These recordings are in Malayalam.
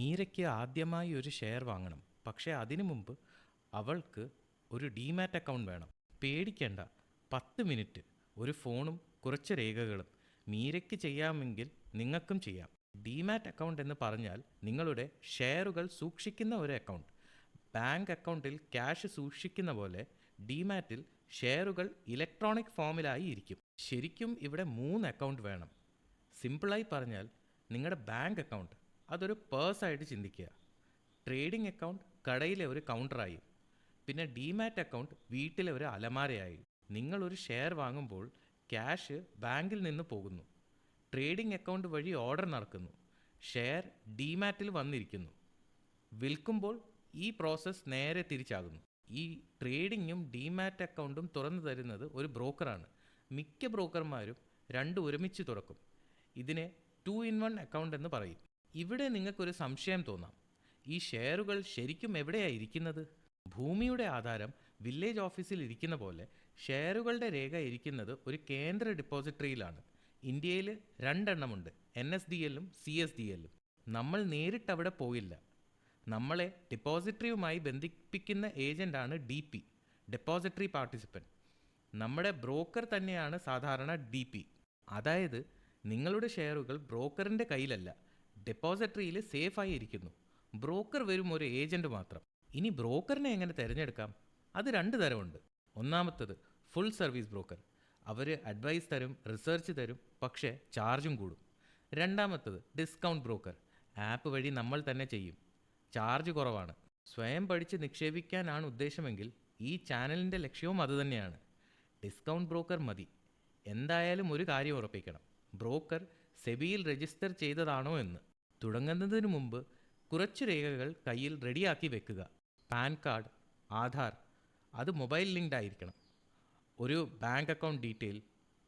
മീരയ്ക്ക് ആദ്യമായി ഒരു ഷെയർ വാങ്ങണം. പക്ഷേ അതിനു മുമ്പ് അവൾക്ക് ഒരു ഡീമാറ്റ് അക്കൗണ്ട് വേണം. പേടിക്കേണ്ട, 10 മിനിറ്റ്, ഒരു ഫോണും കുറച്ച് രേഖകളും. മീരയ്ക്ക് ചെയ്യാമെങ്കിൽ നിങ്ങൾക്കും ചെയ്യാം. ഡീമാറ്റ് അക്കൗണ്ട് എന്ന് പറഞ്ഞാൽ നിങ്ങളുടെ ഷെയറുകൾ സൂക്ഷിക്കുന്ന ഒരു അക്കൗണ്ട്. ബാങ്ക് അക്കൗണ്ടിൽ ക്യാഷ് സൂക്ഷിക്കുന്ന പോലെ ഡീമാറ്റിൽ ഷെയറുകൾ ഇലക്ട്രോണിക് ഫോമിലായി ഇരിക്കും. ശരിക്കും ഇവിടെ 3 അക്കൗണ്ട് വേണം. സിമ്പിളായി പറഞ്ഞാൽ നിങ്ങളുടെ ബാങ്ക് അക്കൗണ്ട് അതൊരു പേഴ്സായിട്ട് ചിന്തിക്കുക. ട്രേഡിംഗ് അക്കൗണ്ട് കടയിലെ ഒരു കൗണ്ടറായി. പിന്നെ ഡീമാറ്റ് അക്കൗണ്ട് വീട്ടിലെ ഒരു അലമാരയായി. നിങ്ങളൊരു ഷെയർ വാങ്ങുമ്പോൾ ക്യാഷ് ബാങ്കിൽ നിന്ന് പോകുന്നു. ട്രേഡിംഗ് അക്കൗണ്ട് വഴി ഓർഡർ നടക്കുന്നു. ഷെയർ ഡീമാറ്റിൽ വന്നിരിക്കുന്നു. വിൽക്കുമ്പോൾ ഈ പ്രോസസ്സ് നേരെ തിരിച്ചാകുന്നു. ഈ ട്രേഡിങ്ങും ഡീമാറ്റ് അക്കൗണ്ടും തുറന്നു തരുന്നത് ഒരു ബ്രോക്കറാണ്. മിക്ക ബ്രോക്കർമാരും രണ്ടും ഒരുമിച്ച് തുറക്കും. ഇതിനെ 2 in 1 അക്കൗണ്ട് എന്ന് പറയും. ഇവിടെ നിങ്ങൾക്കൊരു സംശയം തോന്നാം, ഈ ഷെയറുകൾ ശരിക്കും എവിടെയാണ് ഇരിക്കുന്നത്? ഭൂമിയുടെ ആധാരം വില്ലേജ് ഓഫീസിൽ ഇരിക്കുന്ന പോലെ ഷെയറുകളുടെ രേഖ ഇരിക്കുന്നത് ഒരു കേന്ദ്ര ഡിപ്പോസിറ്ററിയിലാണ്. ഇന്ത്യയിൽ 2 എണ്ണമുണ്ട്, NSDLും CSDLും. നമ്മൾ നേരിട്ട് അവിടെ പോയില്ല. നമ്മളെ ഡിപ്പോസിറ്ററിയുമായി ബന്ധിപ്പിക്കുന്ന ഏജൻ്റാണ് DP, ഡെപ്പോസിറ്ററി പാർട്ടിസിപ്പൻറ്റ്. നമ്മുടെ ബ്രോക്കർ തന്നെയാണ് സാധാരണ DP. അതായത് നിങ്ങളുടെ ഷെയറുകൾ ബ്രോക്കറിൻ്റെ കയ്യിലല്ല, ഡെപ്പോസിറ്ററിയിൽ സേഫായി ഇരിക്കുന്നു. ബ്രോക്കർ വെറും ഒരു ഏജൻറ്റ് മാത്രം. ഇനി ബ്രോക്കറിനെ എങ്ങനെ തിരഞ്ഞെടുക്കാം? അത് 2 തരമുണ്ട്. ഒന്നാമത്തത് ഫുൾ സർവീസ് ബ്രോക്കർ. അവർ അഡ്വൈസ് തരും, റിസർച്ച് തരും, പക്ഷേ ചാർജും കൂടും. രണ്ടാമത്തത് ഡിസ്കൗണ്ട് ബ്രോക്കർ. ആപ്പ് വഴി നമ്മൾ തന്നെ ചെയ്യും, ചാർജ് കുറവാണ്. സ്വയം പഠിച്ച് നിക്ഷേപിക്കാനാണ് ഉദ്ദേശമെങ്കിൽ ഈ ചാനലിൻ്റെ ലക്ഷ്യവും അതുതന്നെയാണ്. ഡിസ്കൗണ്ട് ബ്രോക്കർ മതി. എന്തായാലും ഒരു കാര്യം ഉറപ്പിക്കണം, ബ്രോക്കർ സെബിയിൽ രജിസ്റ്റർ ചെയ്തതാണോ എന്ന്. തുടങ്ങുന്നതിന് മുമ്പ് കുറച്ച് രേഖകൾ കയ്യിൽ റെഡിയാക്കി വെക്കുക. പാൻ കാർഡ്, ആധാർ, അത് മൊബൈൽ ലിങ്ക്ഡ് ആയിരിക്കണം. ഒരു bank account detail,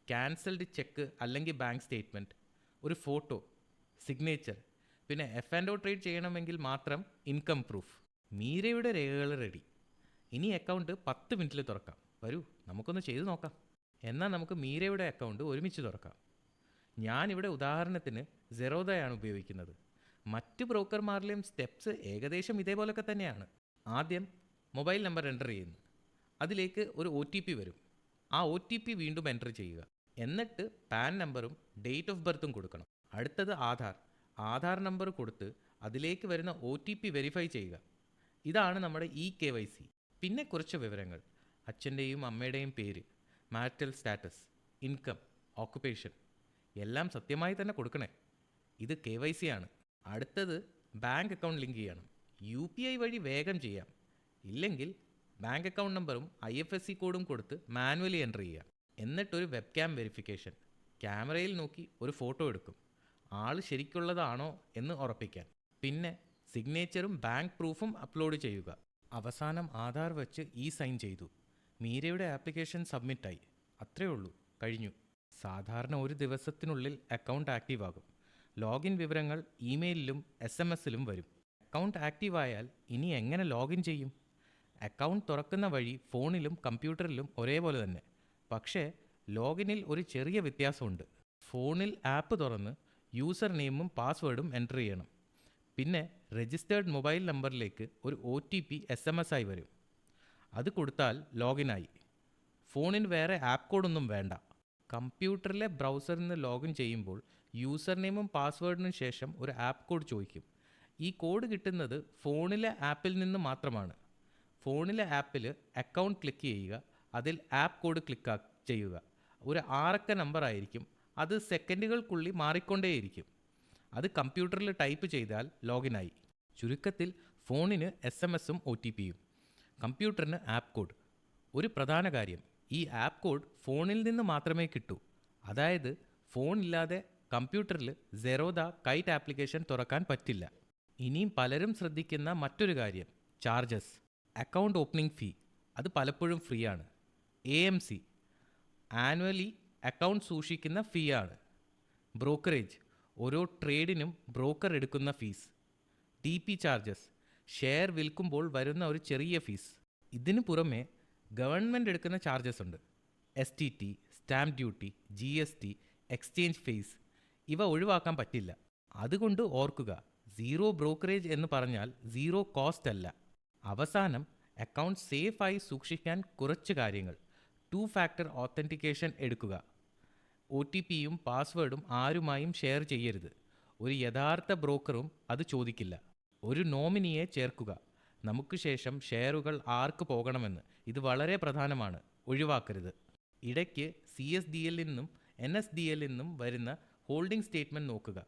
cancelled check അല്ലെങ്കിൽ ബാങ്ക് സ്റ്റേറ്റ്മെൻറ്റ്, ഒരു ഫോട്ടോ, സിഗ്നേച്ചർ. പിന്നെ F&O ട്രേഡ് ചെയ്യണമെങ്കിൽ മാത്രം ഇൻകം പ്രൂഫ്. മീരയുടെ രേഖകൾ റെഡി. ഇനി അക്കൗണ്ട് 10 മിനിറ്റിൽ തുറക്കാം. വരൂ, നമുക്കൊന്ന് ചെയ്തു നോക്കാം. എന്നാൽ നമുക്ക് മീരയുടെ അക്കൗണ്ട് ഒരുമിച്ച് തുറക്കാം. ഞാനിവിടെ ഉദാഹരണത്തിന് സെറോദയാണ് ഉപയോഗിക്കുന്നത്. മറ്റ് ബ്രോക്കർമാരിലെയും സ്റ്റെപ്സ് ഏകദേശം ഇതേപോലൊക്കെ തന്നെയാണ്. ആദ്യം മൊബൈൽ നമ്പർ എൻ്റർ ചെയ്യുന്നു. അതിലേക്ക് ഒരു OTP വരും. ആ OTP വീണ്ടും എൻ്റർ ചെയ്യുക. എന്നിട്ട് പാൻ നമ്പറും ഡേറ്റ് ഓഫ് ബർത്തും കൊടുക്കണം. അടുത്തത് ആധാർ നമ്പർ കൊടുത്ത് അതിലേക്ക് വരുന്ന OTP വെരിഫൈ ചെയ്യുക. ഇതാണ് നമ്മുടെ eKYC. പിന്നെ കുറച്ച് വിവരങ്ങൾ, അച്ഛൻ്റെയും അമ്മയുടെയും പേര്, മാരിറ്റൽ സ്റ്റാറ്റസ്, ഇൻകം, ഓക്കുപ്പേഷൻ എല്ലാം സത്യമായി തന്നെ കൊടുക്കണേ. ഇത് KYC ആണ്. അടുത്തത് ബാങ്ക് അക്കൗണ്ട് ലിങ്ക് ചെയ്യണം. UPI വഴി വേഗം ചെയ്യാം. ഇല്ലെങ്കിൽ ബാങ്ക് അക്കൗണ്ട് നമ്പറും IFSC കോഡും കൊടുത്ത് മാനുവലി എൻ്റർ ചെയ്യുക. എന്നിട്ടൊരു വെബ് ക്യാം വെരിഫിക്കേഷൻ. ക്യാമറയിൽ നോക്കി ഒരു ഫോട്ടോ എടുക്കും, ആൾ ശരിക്കുള്ളതാണോ എന്ന് ഉറപ്പിക്കാൻ. പിന്നെ സിഗ്നേച്ചറും ബാങ്ക് പ്രൂഫും അപ്ലോഡ് ചെയ്യുക. അവസാനം ആധാർ വെച്ച് സൈൻ ചെയ്തു. മീരയുടെ ആപ്ലിക്കേഷൻ സബ്മിറ്റായി. അത്രേ ഉള്ളൂ, കഴിഞ്ഞു. സാധാരണ ഒരു ദിവസത്തിനുള്ളിൽ അക്കൗണ്ട് ആക്റ്റീവ് ആകും. ലോഗിൻ വിവരങ്ങൾ ഇമെയിലിലും SMS-ലും വരും. അക്കൗണ്ട് ആക്റ്റീവ് ആയാൽ ഇനി എങ്ങനെ ലോഗിൻ ചെയ്യും? അക്കൗണ്ട് തുറക്കുന്ന വഴി ഫോണിലും കമ്പ്യൂട്ടറിലും ഒരേപോലെ തന്നെ. പക്ഷേ ലോഗിനിൽ ഒരു ചെറിയ വ്യത്യാസമുണ്ട്. ഫോണിൽ ആപ്പ് തുറന്ന് യൂസർ നെയിമും പാസ്വേഡും എൻ്റർ ചെയ്യണം. പിന്നെ രജിസ്റ്റേർഡ് മൊബൈൽ നമ്പറിലേക്ക് ഒരു OTP SMS ആയി വരും. അത് കൊടുത്താൽ ലോഗിനായി. ഫോണിന് വേറെ ആപ്പ് കോഡൊന്നും വേണ്ട. കമ്പ്യൂട്ടറിലെ ബ്രൗസറിൽ നിന്ന് ലോഗിൻ ചെയ്യുമ്പോൾ യൂസർ നെയിമും പാസ്വേഡിനും ശേഷം ഒരു ആപ്പ് കോഡ് ചോദിക്കും. ഈ കോഡ് കിട്ടുന്നത് ഫോണിലെ ആപ്പിൽ നിന്ന് മാത്രമാണ്. ഫോണിലെ ആപ്പിൽ അക്കൗണ്ട് ക്ലിക്ക് ചെയ്യുക, അതിൽ ആപ്പ് കോഡ് ക്ലിക്ക് ചെയ്യുക. ഒരു 6 അക്ക നമ്പർ ആയിരിക്കും. അത് സെക്കൻഡുകൾക്കുള്ളിൽ മാറിക്കൊണ്ടേയിരിക്കും. അത് കമ്പ്യൂട്ടറിൽ ടൈപ്പ് ചെയ്താൽ ലോഗിനായി. ചുരുക്കത്തിൽ ഫോണിന് SMS-ഉം OTP-യും, കമ്പ്യൂട്ടറിന് ആപ്പ് കോഡ്. ഒരു പ്രധാന കാര്യം, ഈ ആപ്പ് കോഡ് ഫോണിൽ നിന്ന് മാത്രമേ കിട്ടൂ. അതായത് ഫോണില്ലാതെ കമ്പ്യൂട്ടറിൽ സെറോദ കൈറ്റ് ആപ്ലിക്കേഷൻ തുറക്കാൻ പറ്റില്ല. ഇനിയും പലരും ശ്രദ്ധിക്കുന്ന മറ്റൊരു കാര്യം, ചാർജസ്. അക്കൗണ്ട് ഓപ്പണിംഗ് ഫീ, അത് പലപ്പോഴും ഫ്രീ ആണ്. AMC, ആനുവലി അക്കൗണ്ട് സൂക്ഷിക്കുന്ന ഫീ ആണ്. ബ്രോക്കറേജ്, ഓരോ ട്രേഡിനും ബ്രോക്കർ എടുക്കുന്ന ഫീസ്. DP ചാർജസ്, ഷെയർ വിൽക്കുമ്പോൾ വരുന്ന ഒരു ചെറിയ ഫീസ്. ഇതിനു പുറമെ ഗവൺമെൻറ് എടുക്കുന്ന ചാർജസ് ഉണ്ട്. STT, stamp duty, GST, exchange fees. ഇവ ഒഴിവാക്കാൻ പറ്റില്ല. അതുകൊണ്ട് ഓർക്കുക, സീറോ ബ്രോക്കറേജ് എന്ന് പറഞ്ഞാൽ സീറോ കോസ്റ്റ് അല്ല. അവസാനം അക്കൗണ്ട് സേഫായി സൂക്ഷിക്കാൻ കുറച്ച് കാര്യങ്ങൾ. 2 ഫാക്ടർ ഓത്തൻറ്റിക്കേഷൻ എടുക്കുക. OTPയും പാസ്വേഡും ആരുമായും ഷെയർ ചെയ്യരുത്. ഒരു യഥാർത്ഥ ബ്രോക്കറും അത് ചോദിക്കില്ല. ഒരു നോമിനിയെ ചേർക്കുക. നമുക്ക് ശേഷം ഷെയറുകൾ ആർക്ക് പോകണമെന്ന്. ഇത് വളരെ പ്രധാനമാണ്, ഒഴിവാക്കരുത്. ഇടയ്ക്ക് CSDL നിന്നും NSDL നിന്നും വരുന്ന ഹോൾഡിംഗ് സ്റ്റേറ്റ്മെൻറ്റ് നോക്കുക.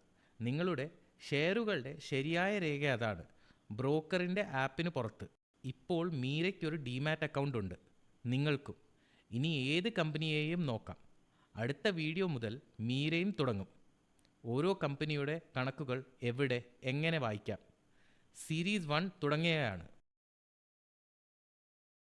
നിങ്ങളുടെ ഷെയറുകളുടെ ശരിയായ രേഖ അതാണ്. ബ്രോക്കറിൻ്റെ ആപ്പിന് പുറത്ത്. ഇപ്പോൾ മീരയ്ക്കൊരു ഡിമാറ്റ് അക്കൗണ്ട് ഉണ്ട്, നിങ്ങൾക്കും. ഇനി ഏത് കമ്പനിയെയും നോക്കാം. അടുത്ത വീഡിയോ മുതൽ മീരയും തുടങ്ങും. ഓരോ കമ്പനിയുടെ കണക്കുകൾ എവിടെ, എങ്ങനെ വായിക്കാം. സീരീസ് 1 തുടങ്ങിയതാണ്.